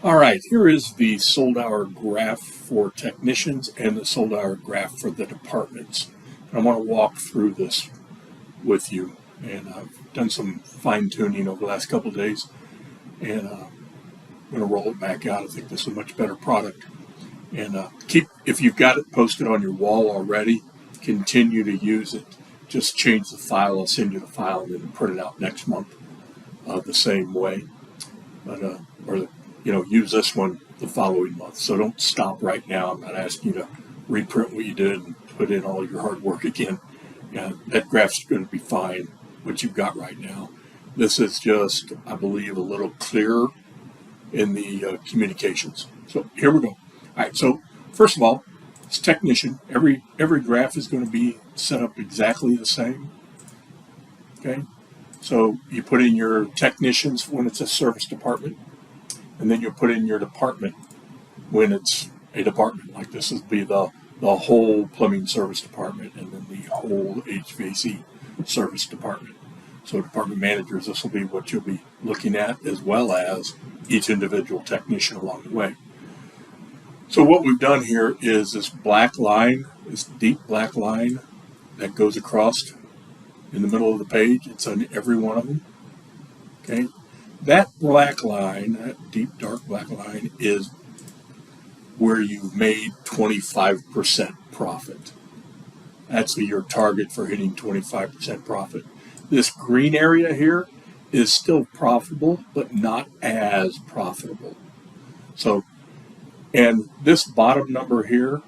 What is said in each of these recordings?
All right, here is the sold hour graph for technicians and the sold hour graph for the departments. I want to walk through this with you, and I've done some fine tuning over the last couple of days, and I'm going to roll it back out. I think this is a much better product. And if you've got it posted on your wall already, continue to use it. Just change the file. I'll send you the file and then print it out next month the same way. But use this one the following month. So don't stop right now. I'm not asking you to reprint what you did and put in all your hard work again. That graph's going to be fine, what you've got right now. This is just, I believe, a little clearer in the communications. So here we go. All right, so first of all, it's technician. Every graph is going to be set up exactly the same. Okay, so you put in your technicians when it's a service department, and then you put in your department when it's a department. Like this would be the whole plumbing service department, and then the whole HVAC service department. So department managers, this will be what you'll be looking at, as well as each individual technician along the way. So what we've done here is this black line, this deep black line that goes across in the middle of the page. It's on every one of them. Okay, that black line, that deep dark black line, is where you've made 25% profit. That's your target for hitting 25% profit. This green area here is still profitable, but not as profitable. So, and this bottom number here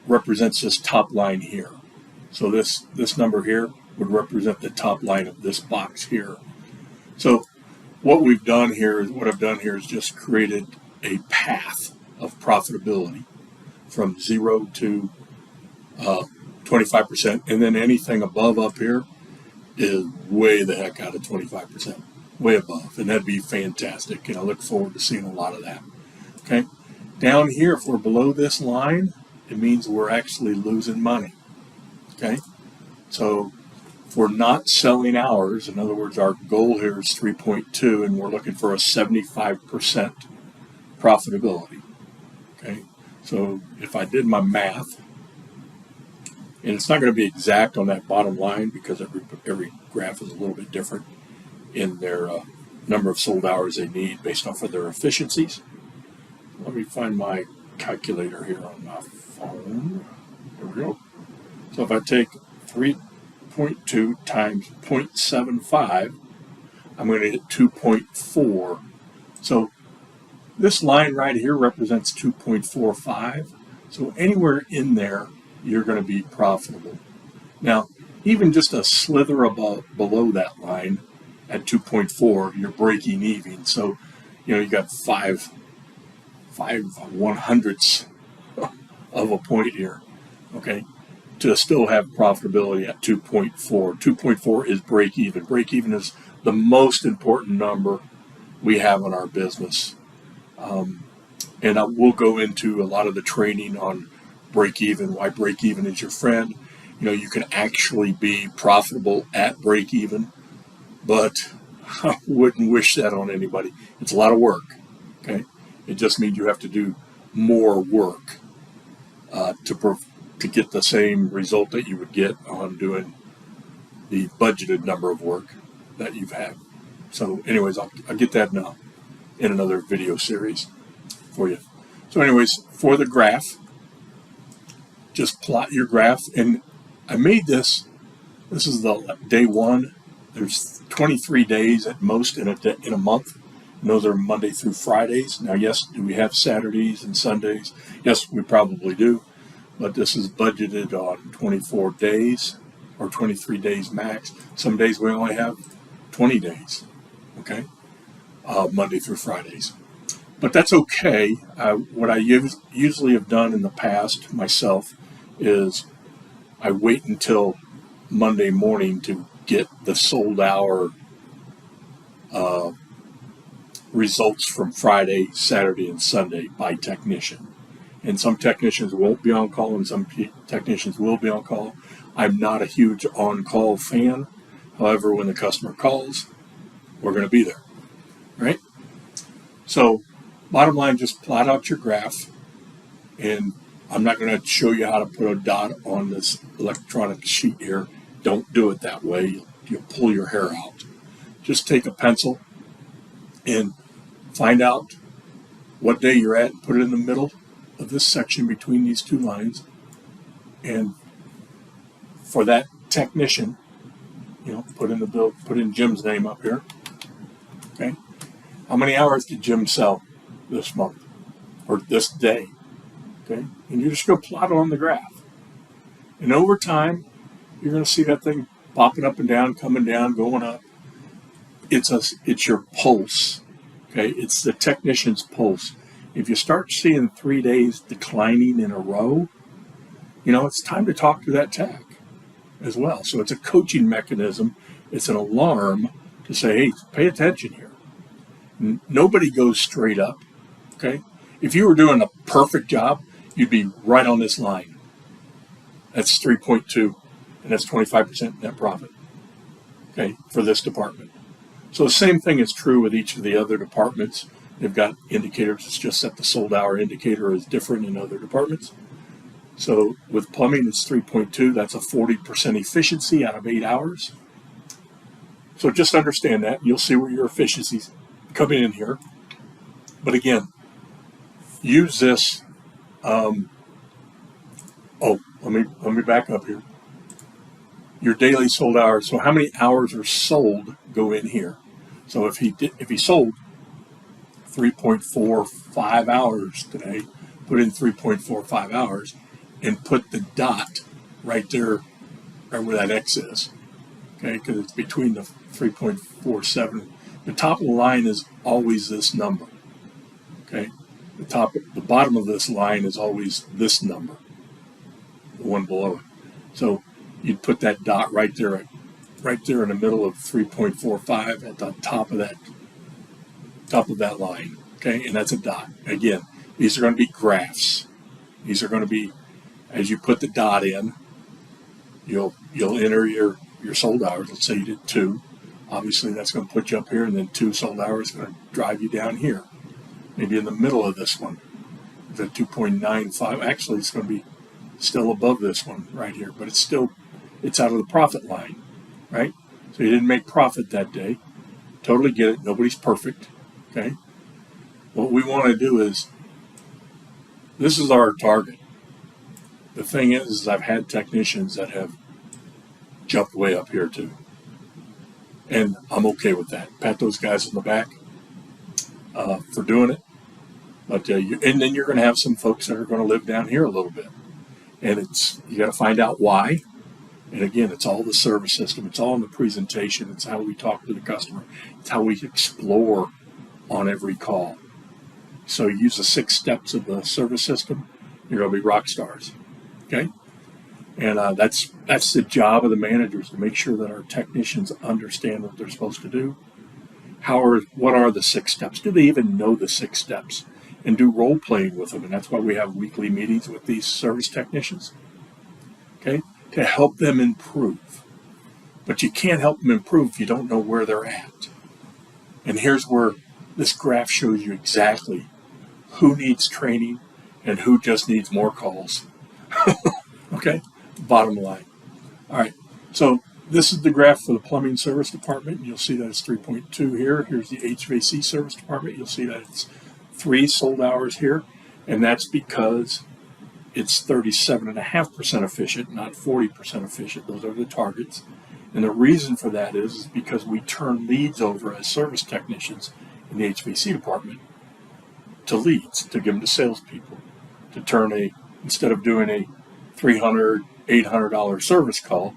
represents this top line here. So this number here would represent the top line of this box here. So what I've done here is just created a path of profitability from 0 to 25%, and then anything above up here is way the heck out of 25%, way above, and that'd be fantastic, and I look forward to seeing a lot of that. Okay, down here, if we're below this line, it means we're actually losing money. Okay, so if we're not selling hours, in other words, our goal here is 3.2, and we're looking for a 75% profitability. Okay, so if I did my math, and it's not going to be exact on that bottom line because every graph is a little bit different in their number of sold hours they need based off of their efficiencies. Let me find my calculator here on my phone. There we go. So if I take 3.2 times 0.75, I'm going to get 2.4. So this line right here represents 2.45. So anywhere in there, you're going to be profitable. Now, even just a slither below that line at 2.4, you're breaking even. So, you got 5 1/100ths of a point here, okay, to still have profitability at 2.4. 2.4 is break even. Break even is the most important number we have in our business. And we'll go into a lot of the training on break even, why break even is your friend. You can actually be profitable at break even, but I wouldn't wish that on anybody. It's a lot of work. Okay, it just means you have to do more work to get the same result that you would get on doing the budgeted number of work that you've had. So, anyways, I'll get that now in another video series for you. So, anyways, for the graph, just plot your graph, and I made this. This is the day one. There's 23 days at most in a month, and those are Monday through Fridays. Now, yes, do we have Saturdays and Sundays? Yes, we probably do, but this is budgeted on 24 days or 23 days max. Some days we only have 20 days, okay, Monday through Fridays. But that's okay. What I usually have done in the past myself is I wait until Monday morning to get the sold hour results from Friday, Saturday, and Sunday by technician. And some technicians won't be on call, and some technicians will be on call. I'm not a huge on-call fan. However, when the customer calls, we're going to be there, right? So bottom line, just plot out your graph, and I'm not going to show you how to put a dot on this electronic sheet here. Don't do it that way. You'll pull your hair out. Just take a pencil and find out what day you're at, put it in the middle of this section between these two lines, and for that technician, put in Jim's name up here. Okay, how many hours did Jim sell this month or this day? Okay, and you're just going to plot it on the graph, and over time, you're going to see that thing popping up and down, coming down, going up. It's your pulse. Okay, it's the technician's pulse. If you start seeing 3 days declining in a row, it's time to talk to that tech as well. So it's a coaching mechanism. It's an alarm to say, hey, pay attention here. Nobody goes straight up. Okay, if you were doing a perfect job, you'd be right on this line. That's 3.2, and that's 25% net profit. Okay, for this department. So the same thing is true with each of the other departments. They've got indicators. It's just that the sold hour indicator is different in other departments. So with plumbing, it's 3.2. That's a 40% efficiency out of 8 hours. So just understand that. You'll see where your efficiency's coming in here. But again, use this. Let me back up here. Your daily sold hours. So how many hours are sold go in here? So if he sold 3.45 hours today, put in 3.45 hours and put the dot right there, right where that X is. Okay, because it's between the 3.47. The top of the line is always this number. Okay, the bottom of this line is always this number, the one below it. So you'd put that dot right there in the middle of 3.45 at the top of that line. Okay, and that's a dot. Again, these are going to be graphs. These are going to be, as you put the dot in, you'll enter your sold hours. Let's say you did 2. Obviously, that's going to put you up here, and then 2 sold hours is going to drive you down here. Maybe in the middle of this one, the 2.95. Actually, it's going to be still above this one right here, but it's out of the profit line, right? So you didn't make profit that day. Totally get it. Nobody's perfect. Okay. What we want to do is, this is our target. The thing is I've had technicians that have jumped way up here too. And I'm okay with that. Pat those guys in the back for doing it. But and then you're going to have some folks that are going to live down here a little bit. And you got to find out why. And again, it's all the service system. It's all in the presentation. It's how we talk to the customer. It's how we explore on every call. So use the 6 steps of the service system. You're going to be rock stars. Okay? And that's the job of the managers, to make sure that our technicians understand what they're supposed to do. What are the 6 steps? Do they even know the 6 steps? And do role playing with them. And that's why we have weekly meetings with these service technicians. Okay? To help them improve. But you can't help them improve if you don't know where they're at. And here's where this graph shows you exactly who needs training and who just needs more calls. Okay? Bottom line. All right. So this is the graph for the plumbing service department. You'll see that it's 3.2 here. Here's the HVAC service department. You'll see that it's 3 sold hours here. And that's because it's 37.5% efficient, not 40% efficient. Those are the targets. And the reason for that is because we turn leads over as service technicians in the HVAC department to leads, to give them to salespeople, to turn instead of doing a $300, $800 service call,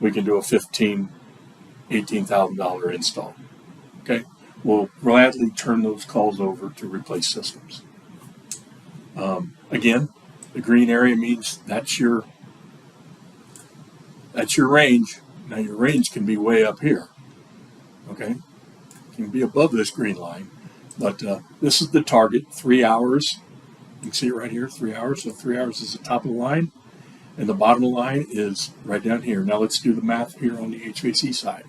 we can do a $15,000, $18,000 install. Okay, we'll gladly turn those calls over to replace systems. Again, the green area means that's your range. Now your range can be way up here. Okay, it can be above this green line, but this is the target. 3 hours. You can see it right here. 3 hours. So 3 hours is the top of the line, and the bottom of the line is right down here. Now let's do the math here on the HVAC side.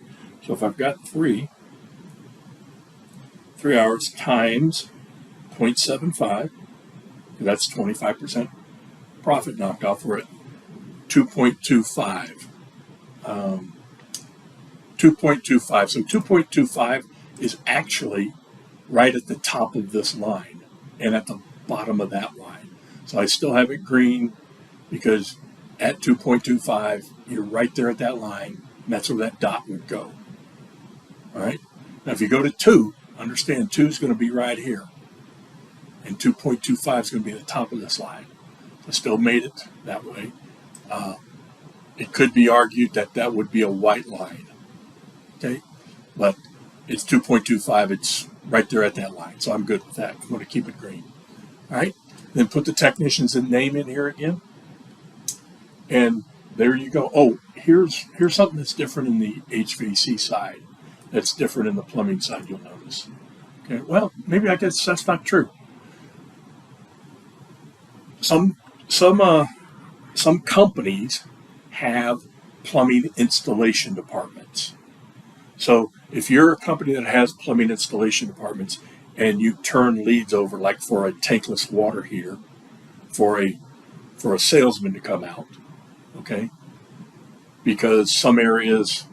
So if I've got 3 hours times 0.75. That's 25% profit knocked off. We're at 2.25. 2.25. So 2.25 is actually right at the top of this line and at the bottom of that line. So I still have it green because at 2.25, you're right there at that line, and that's where that dot would go. All right. Now, if you go to 2, understand 2 is going to be right here, and 2.25 is going to be at the top of this line. I still made it that way. It could be argued that that would be a white line, okay? But it's 2.25. It's right there at that line, so I'm good with that. I'm going to keep it green. All right. Then put the technician's name in here again, and there you go. Oh, here's something that's different in the HVAC side. That's different in the plumbing side. You'll notice. Okay. Well, maybe I guess that's not true. Some companies have plumbing installation departments. So if you're a company that has plumbing installation departments and you turn leads over, like for a tankless water heater, for a salesman to come out, okay? Because some areas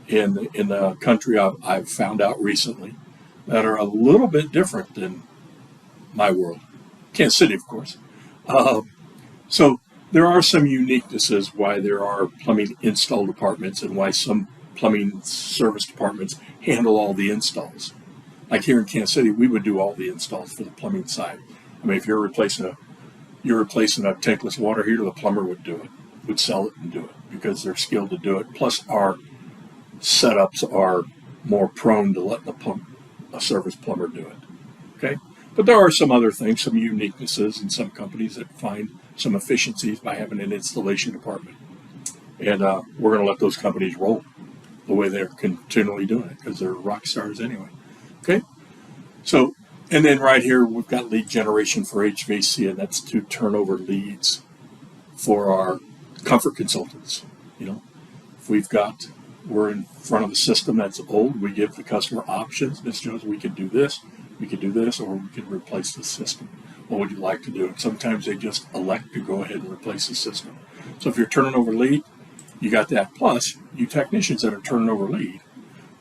in the country I've found out recently that are a little bit different than my world. Kansas City, of course. So there are some uniquenesses why there are plumbing install departments and why some plumbing service departments handle all the installs. Like here in Kansas City, we would do all the installs for the plumbing side. I mean, if you're replacing a tankless water heater, the plumber would do it, would sell it and do it because they're skilled to do it. Plus, our setups are more prone to letting a service plumber do it. Okay. But there are some other things, some uniquenesses in some companies that find some efficiencies by having an installation department. And we're going to let those companies roll the way they're continually doing it because they're rock stars anyway. Okay? So, and then right here, we've got lead generation for HVAC, and that's to turn over leads for our comfort consultants. You know, if we're in front of a system that's old, we give the customer options. Ms. Jones, we could do this, or we could replace the system. What would you like to do? And sometimes they just elect to go ahead and replace the system. So if you're turning over lead, you got that. Plus, you technicians that are turning over lead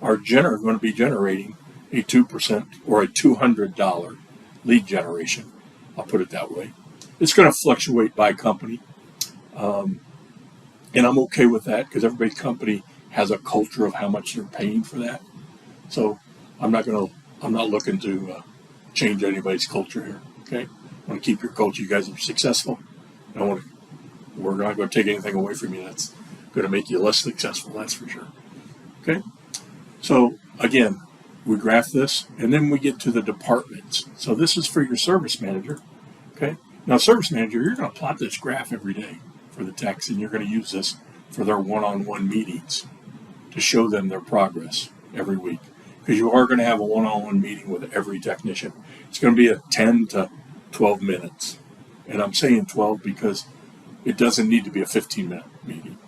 are going to be generating a 2% or a $200 lead generation. I'll put it that way. It's going to fluctuate by company. And I'm okay with that because every company has a culture of how much they're paying for that. So I'm not looking to change anybody's culture here. Okay, I want to keep your culture. You guys are successful. We're not going to take anything away from you that's going to make you less successful. That's for sure. Okay, so again, we graph this, and then we get to the departments. So this is for your service manager. Okay, now service manager, you're going to plot this graph every day for the techs, and you're going to use this for their one-on-one meetings to show them their progress every week. Because you are going to have a one-on-one meeting with every technician. It's going to be a 10 to 12 minutes. And I'm saying 12 because it doesn't need to be a 15-minute meeting.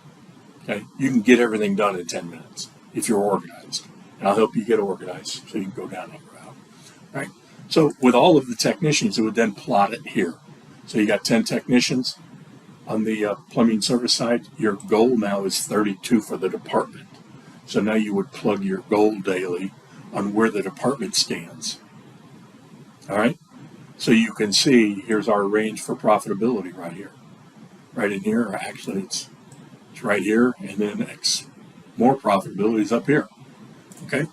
Okay? You can get everything done in 10 minutes if you're organized. And I'll help you get organized so you can go down that route. All right? So with all of the technicians, it would then plot it here. So you got 10 technicians on the plumbing service side. Your goal now is 32 for the department. So now you would plug your goal daily on where the department stands. All right? So you can see here's our range for profitability right here. Right in here, or actually it's right here, and then more profitability is up here. Okay?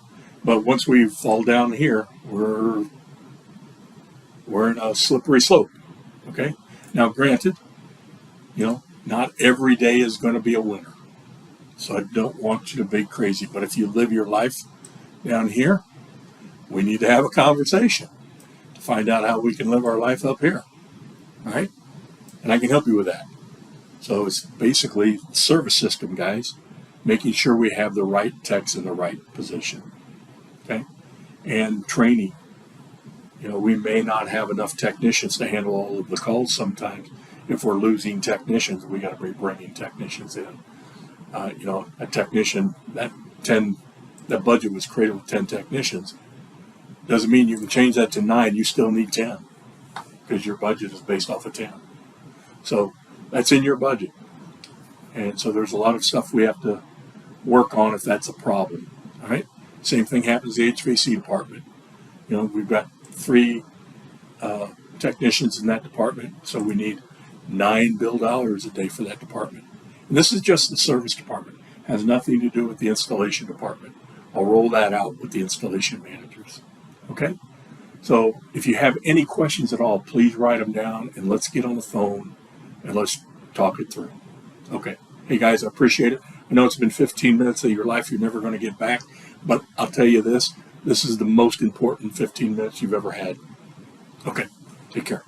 But once we fall down here, we're in a slippery slope. Okay? Now granted, not every day is going to be a winner. So I don't want you to be crazy, but if you live your life down here, we need to have a conversation to find out how we can live our life up here. All right? And I can help you with that. So it's basically the service system, guys, making sure we have the right techs in the right position. Okay? And training. We may not have enough technicians to handle all of the calls sometimes. If we're losing technicians, we got to be bringing technicians in. A technician, that budget was created with 10 technicians. Doesn't mean you can change that to 9. You still need 10 because your budget is based off of 10. So that's in your budget. And so there's a lot of stuff we have to work on if that's a problem. All right. Same thing happens in the HVAC department. You know, we've got 3 technicians in that department, so we need 9 billed hours a day for that department. And this is just the service department. It has nothing to do with the installation department. I'll roll that out with the installation managers. Okay? So if you have any questions at all, please write them down and let's get on the phone and let's talk it through. Okay. Hey guys, I appreciate it. I know it's been 15 minutes of your life you're never going to get back, but I'll tell you this is the most important 15 minutes you've ever had. Okay. Take care.